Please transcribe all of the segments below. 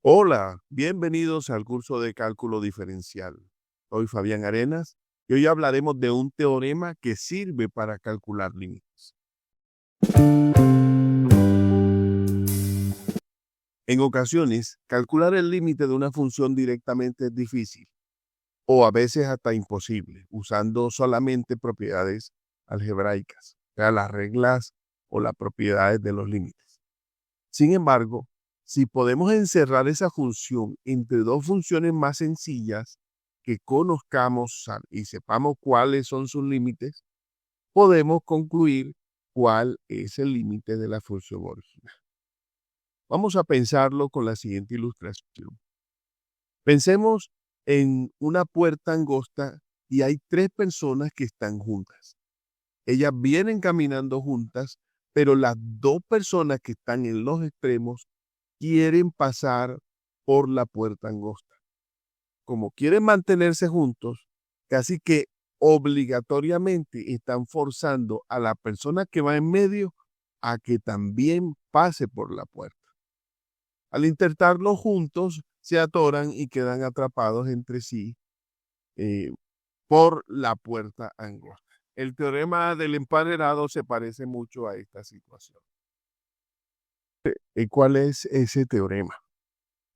Hola, bienvenidos al curso de cálculo diferencial. Soy Fabián Arenas y hoy hablaremos de un teorema que sirve para calcular límites. En ocasiones, calcular el límite de una función directamente es difícil o a veces hasta imposible, usando solamente propiedades algebraicas, o sea, las reglas o las propiedades de los límites. Sin embargo, si podemos encerrar esa función entre dos funciones más sencillas que conozcamos y sepamos cuáles son sus límites, podemos concluir cuál es el límite de la función original. Vamos a pensarlo con la siguiente ilustración. Pensemos en una puerta angosta y hay tres personas que están juntas. Ellas vienen caminando juntas, pero las dos personas que están en los extremos quieren pasar por la puerta angosta. Como quieren mantenerse juntos, casi que obligatoriamente están forzando a la persona que va en medio a que también pase por la puerta. Al intentarlo juntos, se atoran y quedan atrapados entre sí eh, por la puerta angosta. El teorema del emparedado se parece mucho a esta situación. ¿Cuál es ese teorema?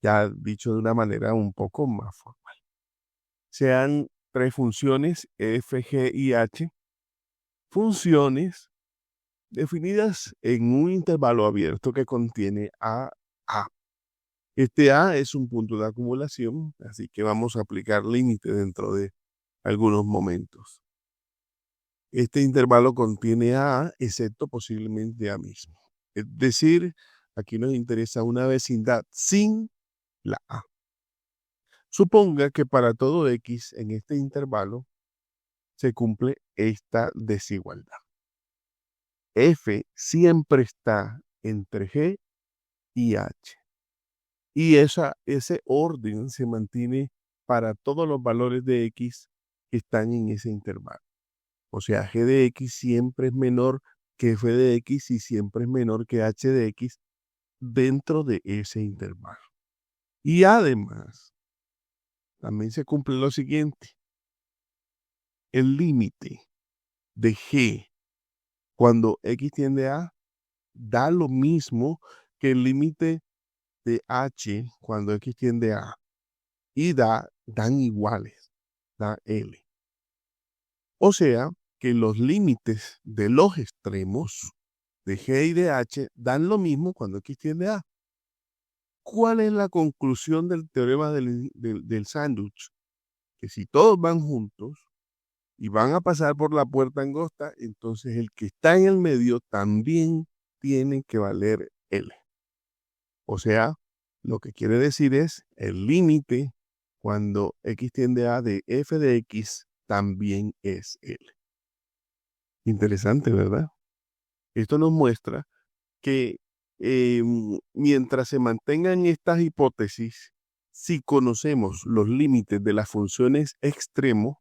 Ya dicho de una manera un poco más formal. Sean tres funciones f, g y h, funciones definidas en un intervalo abierto que contiene a. Este a es un punto de acumulación, así que vamos a aplicar límite dentro de algunos momentos. Este intervalo contiene a, excepto posiblemente a mismo. Es decir, aquí nos interesa una vecindad sin la a. Suponga que para todo x en este intervalo se cumple esta desigualdad. F siempre está entre G y H. Y ese orden se mantiene para todos los valores de X que están en ese intervalo. O sea, G de X siempre es menor que F de X y siempre es menor que H de X dentro de ese intervalo. Y además, también se cumple lo siguiente. El límite de G cuando X tiende a da lo mismo que el límite de H cuando X tiende a y dan iguales, da L. O sea que los límites de los extremos de G y de H dan lo mismo cuando X tiende a. ¿Cuál es la conclusión del teorema del sándwich? Que si todos van juntos y van a pasar por la puerta angosta, entonces el que está en el medio también tiene que valer L. O sea, lo que quiere decir es el límite cuando X tiende a de f de X también es L. Interesante, ¿verdad? Esto nos muestra que mientras se mantengan estas hipótesis, si conocemos los límites de las funciones extremos,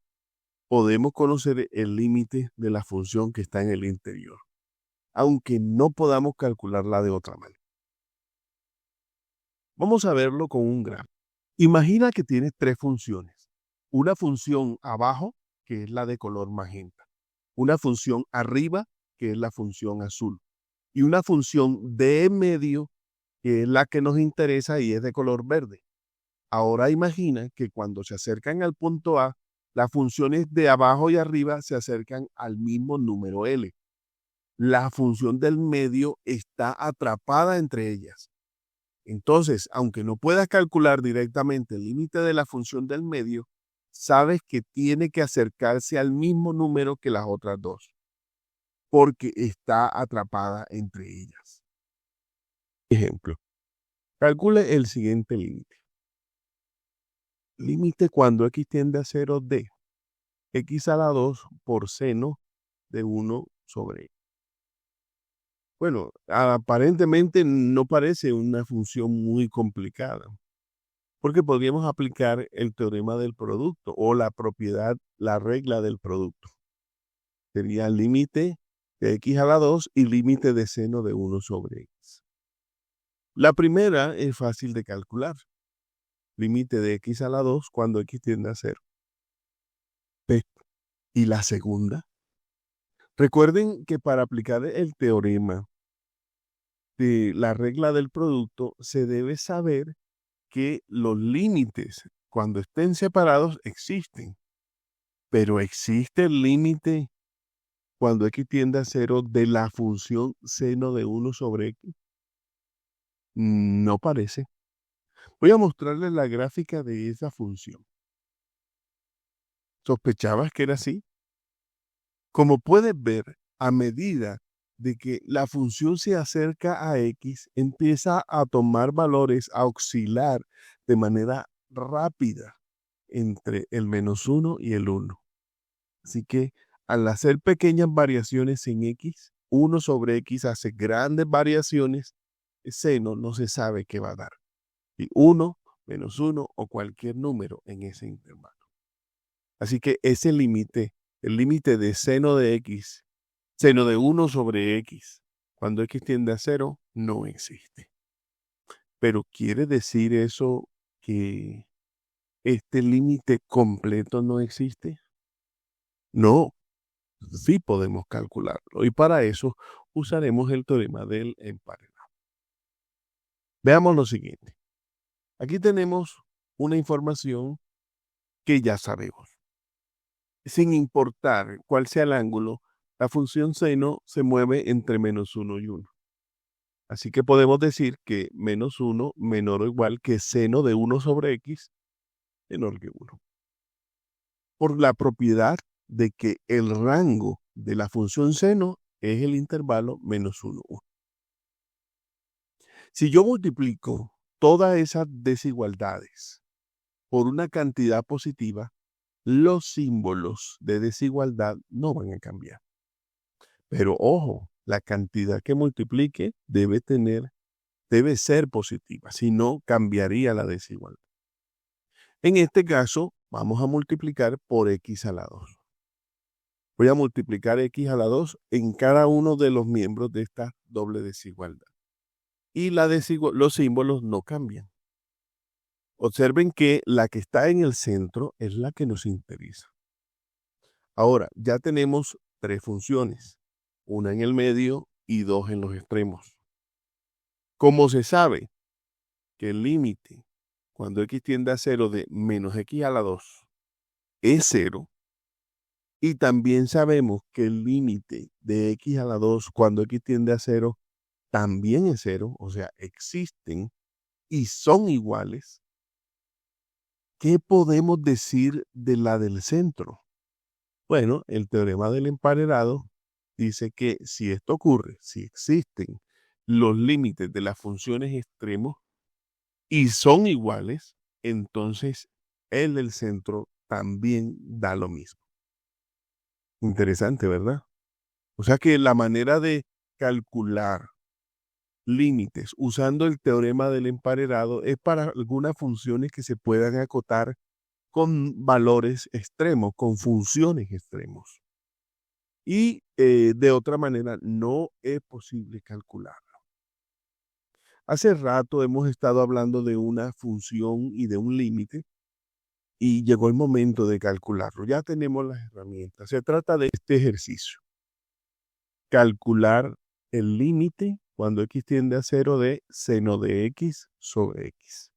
podemos conocer el límite de la función que está en el interior, aunque no podamos calcularla de otra manera. Vamos a verlo con un gráfico. Imagina que tienes tres funciones. Una función abajo, que es la de color magenta. Una función arriba, que es la función azul. Y una función de medio, que es la que nos interesa y es de color verde. Ahora imagina que cuando se acercan al punto A, las funciones de abajo y arriba se acercan al mismo número L. La función del medio está atrapada entre ellas. Entonces, aunque no puedas calcular directamente el límite de la función del medio, sabes que tiene que acercarse al mismo número que las otras dos, porque está atrapada entre ellas. Ejemplo, calcule el siguiente límite. Límite cuando x tiende a 0 de x a la 2 por seno de 1 sobre x. Bueno, aparentemente no parece una función muy complicada, porque podríamos aplicar el teorema del producto o la propiedad, la regla del producto. Sería límite de x a la 2 y límite de seno de 1 sobre x. La primera es fácil de calcular. límite de x a la 2 cuando x tiende a 0. P. ¿Y la segunda? Recuerden que para aplicar el teorema de la regla del producto se debe saber que los límites cuando estén separados existen, pero existe el límite cuando x tiende a 0 de la función seno de 1 sobre x. No parece. Voy a mostrarles la gráfica de esa función. ¿Sospechabas que era así? Como puedes ver, a medida de que la función se acerca a x, empieza a tomar valores, a oscilar de manera rápida entre el -1 y el 1. Así que al hacer pequeñas variaciones en x, 1 sobre x hace grandes variaciones, el seno no se sabe qué va a dar. Y 1, -1 o cualquier número en ese intervalo. Así que ese límite, el límite de seno de x, seno de 1 sobre x, cuando x tiende a 0, no existe. Pero ¿quiere decir eso que este límite completo no existe? No, sí podemos calcularlo. Y para eso usaremos el teorema del emparedado. Veamos lo siguiente. Aquí tenemos una información que ya sabemos. Sin importar cuál sea el ángulo, la función seno se mueve entre -1 y 1. Así que podemos decir que -1 menor o igual que seno de 1 sobre x menor que 1. Por la propiedad de que el rango de la función seno es el intervalo -1, 1. Si yo multiplico todas esas desigualdades por una cantidad positiva, los símbolos de desigualdad no van a cambiar. Pero ojo, la cantidad que multiplique debe ser positiva, si no cambiaría la desigualdad. En este caso, vamos a multiplicar por x a la 2. Voy a multiplicar x a la 2 en cada uno de los miembros de esta doble desigualdad. Y los símbolos no cambian. Observen que la que está en el centro es la que nos interesa. Ahora, ya tenemos 3 funciones, una en el medio y 2 en los extremos. Como se sabe que el límite cuando x tiende a 0 de menos x a la 2 es 0, y también sabemos que el límite de x a la 2 cuando x tiende a 0 también es 0, o sea, existen y son iguales, ¿qué podemos decir de la del centro? Bueno, el teorema del emparedado dice que si esto ocurre, si existen los límites de las funciones extremos y son iguales, entonces el del centro también da lo mismo. Interesante, ¿verdad? O sea que la manera de calcular límites usando el teorema del emparedado es para algunas funciones que se puedan acotar con valores extremos, con funciones extremos. Y de otra manera no es posible calcularlo. Hace rato hemos estado hablando de una función y de un límite y llegó el momento de calcularlo. Ya tenemos las herramientas. Se trata de este ejercicio. Calcular el límite cuando x tiende a 0 de seno de x sobre x.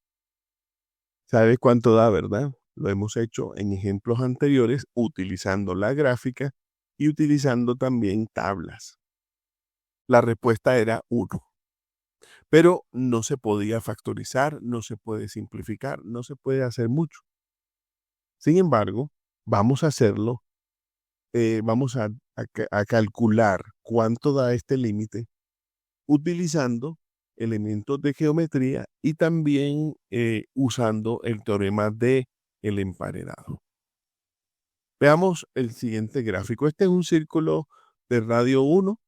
¿Sabes cuánto da, verdad? Lo hemos hecho en ejemplos anteriores utilizando la gráfica y utilizando también tablas. La respuesta era 1. Pero no se podía factorizar, no se puede simplificar, no se puede hacer mucho. Sin embargo, vamos a hacerlo, vamos a calcular cuánto da este límite utilizando elementos de geometría y también usando el teorema del emparedado. Veamos el siguiente gráfico. Este es un círculo de radio 1.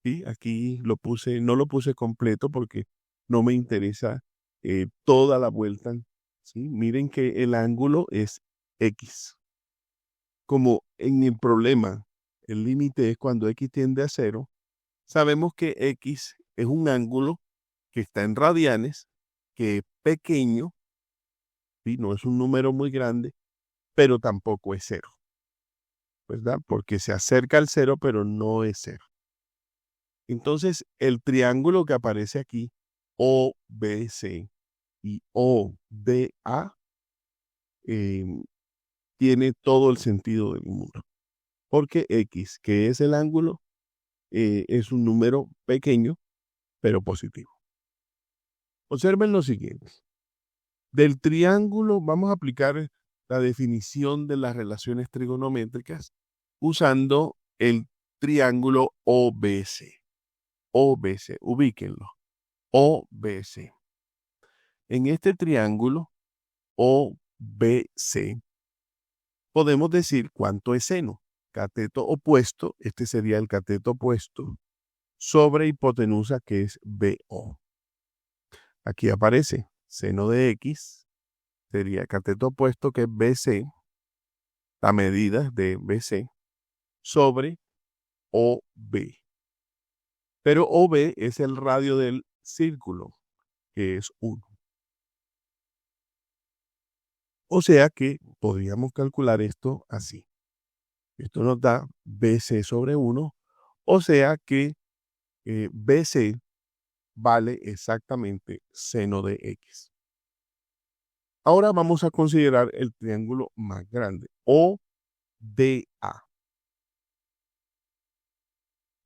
¿Sí? Aquí no lo puse completo porque no me interesa toda la vuelta. ¿Sí? Miren que el ángulo es X. Como en el problema, el límite es cuando X tiende a 0, sabemos que X es un ángulo que está en radianes, que es pequeño ¿sí? No es un número muy grande, pero tampoco es cero, ¿verdad? Porque se acerca al cero, pero no es cero. Entonces, el triángulo que aparece aquí, OBC y ODA, tiene todo el sentido del mundo. Porque X, que es el ángulo, es un número pequeño, pero positivo. Observen lo siguiente. Del triángulo vamos a aplicar la definición de las relaciones trigonométricas usando el triángulo OBC. OBC, ubíquenlo. OBC. En este triángulo OBC podemos decir cuánto es seno. Cateto opuesto, este sería el cateto opuesto, sobre hipotenusa que es BO. Aquí aparece seno de X, sería cateto opuesto que es BC, la medida de BC, sobre OB. Pero OB es el radio del círculo, que es 1. O sea que podríamos calcular esto así. Esto nos da BC sobre 1, o sea que BC vale exactamente seno de X. Ahora vamos a considerar el triángulo más grande, ODA.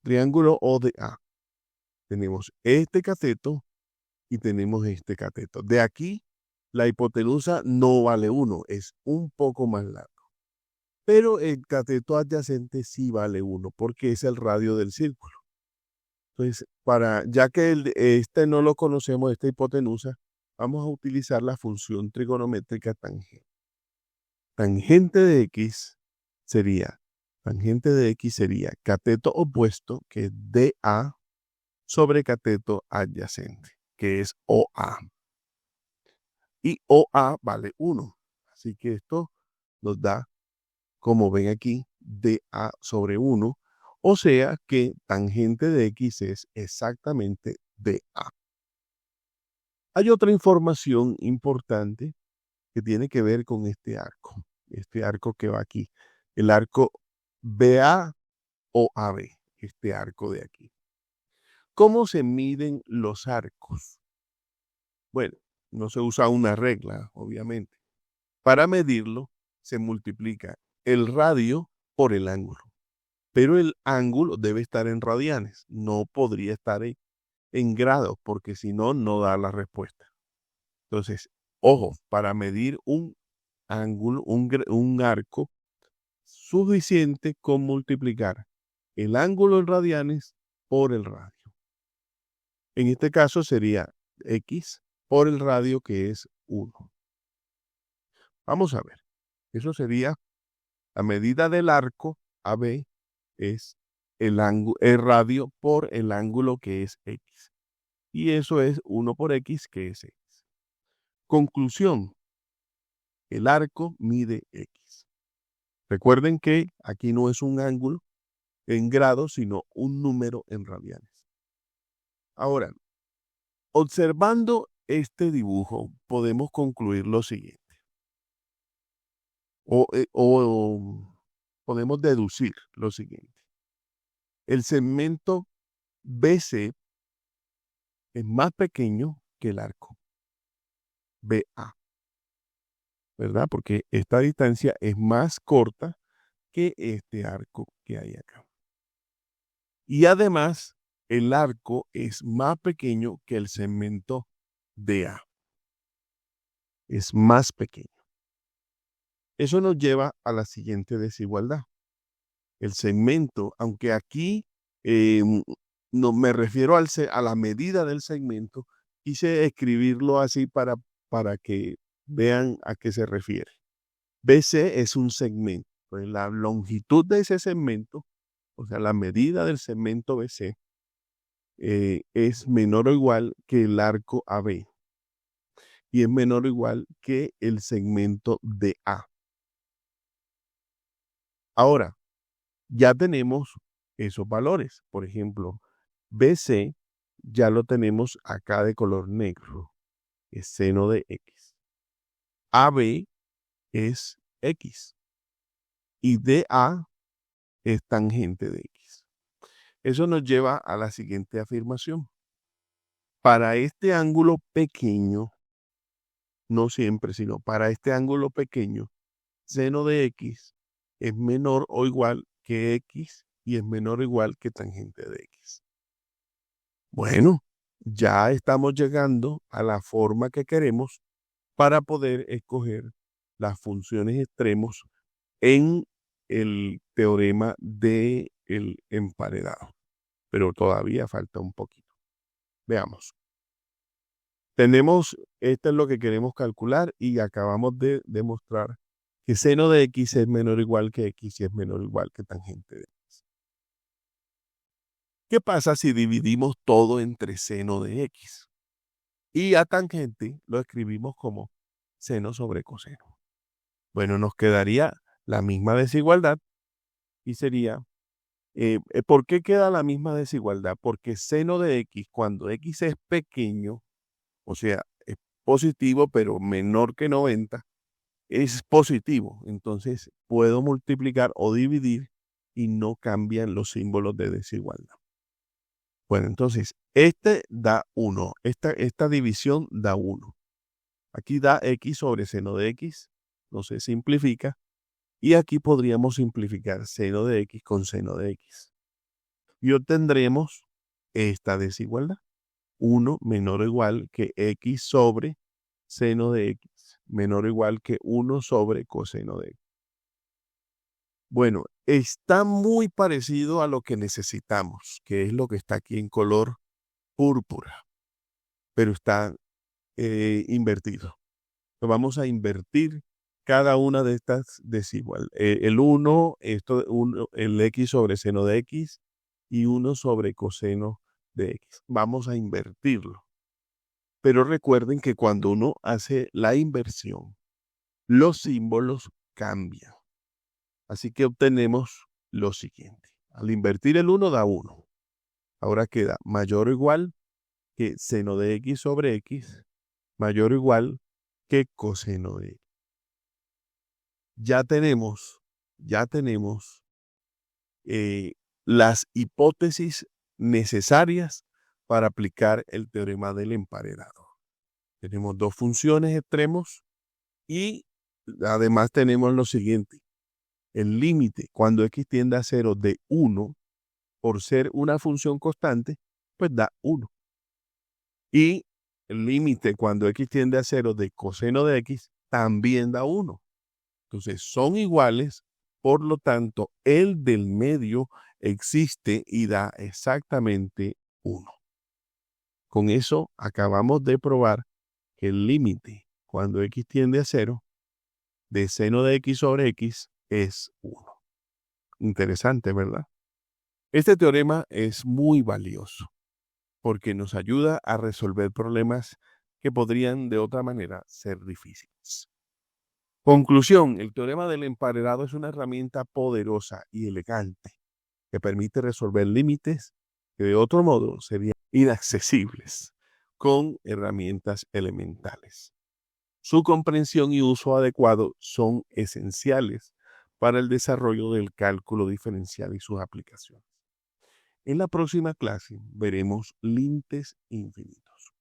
Triángulo ODA. Tenemos este cateto y tenemos este cateto. De aquí, la hipotenusa no vale 1, es un poco más largo. Pero el cateto adyacente sí vale 1, porque es el radio del círculo. Entonces, ya que este no lo conocemos, esta hipotenusa, vamos a utilizar la función trigonométrica tangente. Tangente de X sería cateto opuesto, que es DA, sobre cateto adyacente, que es OA. Y OA vale 1. Así que esto nos da, como ven aquí, DA sobre 1. O sea que tangente de X es exactamente DA. Hay otra información importante que tiene que ver con este arco que va aquí, el arco BA o AB, este arco de aquí. ¿Cómo se miden los arcos? Bueno, no se usa una regla, obviamente. Para medirlo, se multiplica el radio por el ángulo. Pero el ángulo debe estar en radianes, no podría estar en grados, porque si no, no da la respuesta. Entonces, ojo, para medir un ángulo, un arco, suficiente con multiplicar el ángulo en radianes por el radio. En este caso sería X por el radio, que es 1. Vamos a ver. Eso sería la medida del arco AB, es el radio por el ángulo, que es X. Y eso es 1 por X, que es X. Conclusión. El arco mide X. Recuerden que aquí no es un ángulo en grados, sino un número en radianes. Ahora, observando este dibujo, podemos concluir lo siguiente. O podemos deducir lo siguiente. El segmento BC es más pequeño que el arco BA, ¿verdad? Porque esta distancia es más corta que este arco que hay acá. Y además, el arco es más pequeño que el segmento DA. Es más pequeño. Eso nos lleva a la siguiente desigualdad. El segmento, aunque aquí no me refiero a la medida del segmento, quise escribirlo así para que vean a qué se refiere. BC es un segmento. Pues la longitud de ese segmento, o sea, la medida del segmento BC, es menor o igual que el arco AB y es menor o igual que el segmento DA. Ahora, ya tenemos esos valores. Por ejemplo, BC ya lo tenemos acá de color negro, es seno de X. AB es X y DA es tangente de X. Eso nos lleva a la siguiente afirmación. Para este ángulo pequeño, no siempre, sino para este ángulo pequeño, seno de X es menor o igual que X y es menor o igual que tangente de X. Bueno, ya estamos llegando a la forma que queremos para poder escoger las funciones extremos en el teorema del emparedado. Pero todavía falta un poquito. Veamos. Esto es lo que queremos calcular y acabamos de demostrar que seno de X es menor o igual que X y es menor o igual que tangente de X. ¿Qué pasa si dividimos todo entre seno de X? Y a tangente lo escribimos como seno sobre coseno. Bueno, nos quedaría la misma desigualdad y sería, ¿por qué queda la misma desigualdad? Porque seno de X, cuando X es pequeño, o sea, es positivo pero menor que 90, es positivo. Entonces puedo multiplicar o dividir y no cambian los símbolos de desigualdad. Bueno, entonces, este da 1. Esta división da 1. Aquí da X sobre seno de X. No se simplifica. Y aquí podríamos simplificar seno de X con seno de X. Y obtendremos esta desigualdad. 1 menor o igual que X sobre seno de X. Menor o igual que 1 sobre coseno de X. Bueno, está muy parecido a lo que necesitamos, que es lo que está aquí en color púrpura, pero está invertido. Vamos a invertir cada una de estas desigual. El 1, el X sobre seno de X y 1 sobre coseno de X. Vamos a invertirlo. Pero recuerden que cuando uno hace la inversión, los símbolos cambian. Así que obtenemos lo siguiente. Al invertir el 1 da 1. Ahora queda mayor o igual que seno de X sobre X, mayor o igual que coseno de X. Ya tenemos las hipótesis necesarias para aplicar el teorema del emparedado. Tenemos dos funciones extremos y además tenemos lo siguiente. El límite cuando x tiende a 0 de 1, por ser una función constante, pues da 1. Y el límite cuando x tiende a 0 de coseno de x también da 1. Entonces son iguales, por lo tanto el del medio existe y da exactamente 1. Con eso acabamos de probar que el límite cuando x tiende a 0 de seno de x sobre x es 1. Interesante, ¿verdad? Este teorema es muy valioso porque nos ayuda a resolver problemas que podrían de otra manera ser difíciles. Conclusión, el teorema del emparedado es una herramienta poderosa y elegante que permite resolver límites que de otro modo serían inaccesibles con herramientas elementales. Su comprensión y uso adecuado son esenciales para el desarrollo del cálculo diferencial y sus aplicaciones. En la próxima clase veremos límites infinitos.